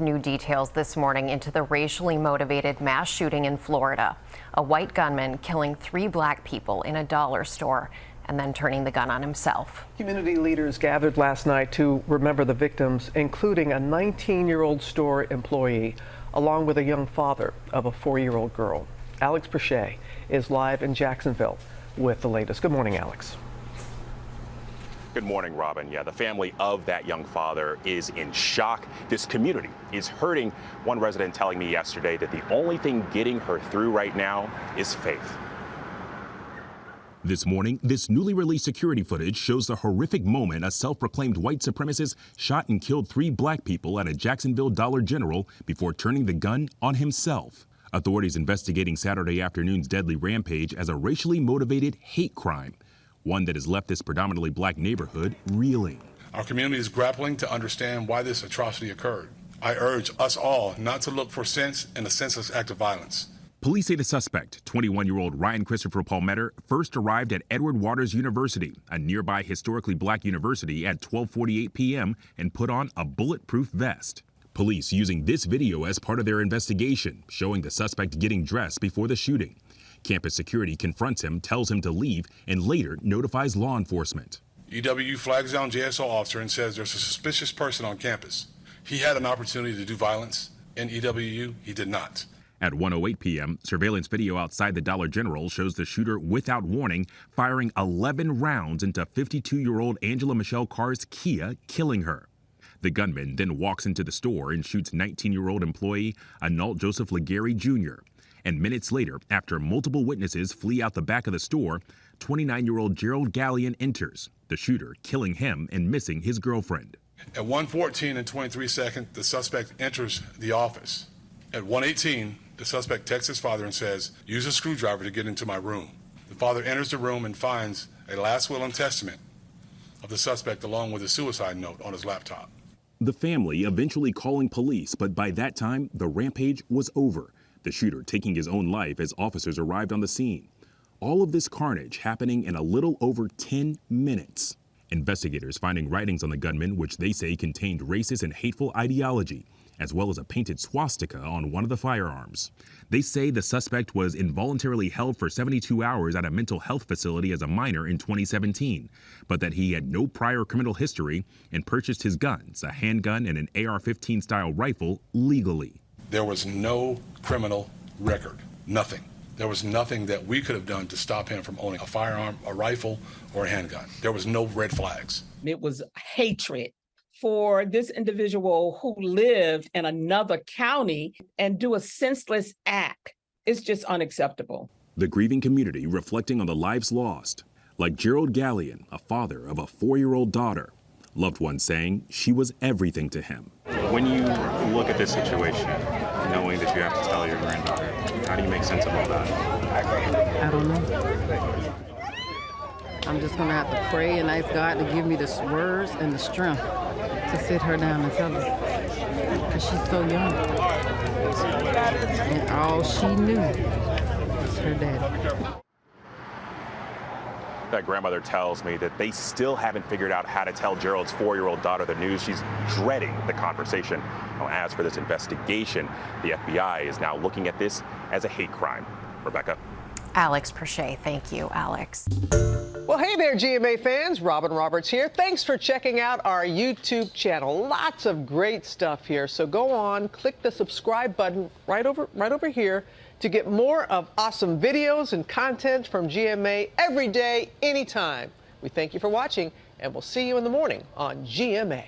New details this morning into the racially motivated mass shooting in Florida. A white gunman killing 3 black people in a dollar store and then turning the gun on himself. Community leaders gathered last night to remember the victims, including a 19-year-old store employee, along with a young father of a 4-year-old girl. Alex Perche is live in Jacksonville with the latest. Good morning, Alex. Good morning, Robin. Yeah, the family of that young father is in shock. This community is hurting. One resident telling me yesterday that the only thing getting her through right now is faith. This morning, this newly released security footage shows the horrific moment a self-proclaimed white supremacist shot and killed 3 black people at a Jacksonville Dollar General before turning the gun on himself. Authorities investigating Saturday afternoon's deadly rampage as a racially motivated hate crime, one that has left this predominantly black neighborhood reeling. Our community is grappling to understand why this atrocity occurred. I urge us all not to look for sense in a senseless act of violence. Police say the suspect, 21-year-old Ryan Christopher Palmetter, first arrived at Edward Waters University, a nearby historically black university, at 12:48 p.m. and put on a bulletproof vest. Police using this video as part of their investigation, showing the suspect getting dressed before the shooting. Campus security confronts him, tells him to leave, and later notifies law enforcement. EWU flags down JSO officer and says there's a suspicious person on campus. He had an opportunity to do violence. In EWU, he did not. At 1:08 p.m., surveillance video outside the Dollar General shows the shooter, without warning, firing 11 rounds into 52-year-old Angela Michelle Carr's Kia, killing her. The gunman then walks into the store and shoots 19-year-old employee Analt Joseph Legary Jr. And minutes later, after multiple witnesses flee out the back of the store, 29-year-old Gerald Gallion enters, the shooter killing him and missing his girlfriend. At 1:14 and 23 seconds, the suspect enters the office. At 1:18, the suspect texts his father and says, "Use a screwdriver to get into my room." The father enters the room and finds a last will and testament of the suspect along with a suicide note on his laptop. The family eventually calling police, but by that time, the rampage was over. The shooter taking his own life as officers arrived on the scene. All of this carnage happening in a little over 10 minutes. Investigators finding writings on the gunman which they say contained racist and hateful ideology, as well as a painted swastika on one of the firearms. They say the suspect was involuntarily held for 72 hours at a mental health facility as a minor in 2017, but that he had no prior criminal history and purchased his guns, a handgun and an AR-15 style rifle, legally. There was no criminal record, nothing. There was nothing that we could have done to stop him from owning a firearm, a rifle, or a handgun. There was no red flags. It was hatred for this individual who lived in another county and do a senseless act. It's just unacceptable. The grieving community reflecting on the lives lost, like Gerald Gallion, a father of a 4-year-old daughter. Loved ones saying she was everything to him. When you look at this situation, knowing that you have to tell your granddaughter, how do you make sense of all that? I don't know. I'm just gonna have to pray and ask God to give me the words and the strength to sit her down and tell her, because she's so young. And all she knew was her daddy. That grandmother tells me that they still haven't figured out how to tell Gerald's 4-year-old daughter the news. She's dreading the conversation. Now, as for this investigation, the FBI is now looking at this as a hate crime. Rebecca. Alex Perche, thank you, Alex. Well, hey there, GMA fans. Robin Roberts here. Thanks for checking out our YouTube channel. Lots of great stuff here. So go on, click the subscribe button right over here to get more of awesome videos and content from GMA every day, anytime. We thank you for watching, and we'll see you in the morning on GMA.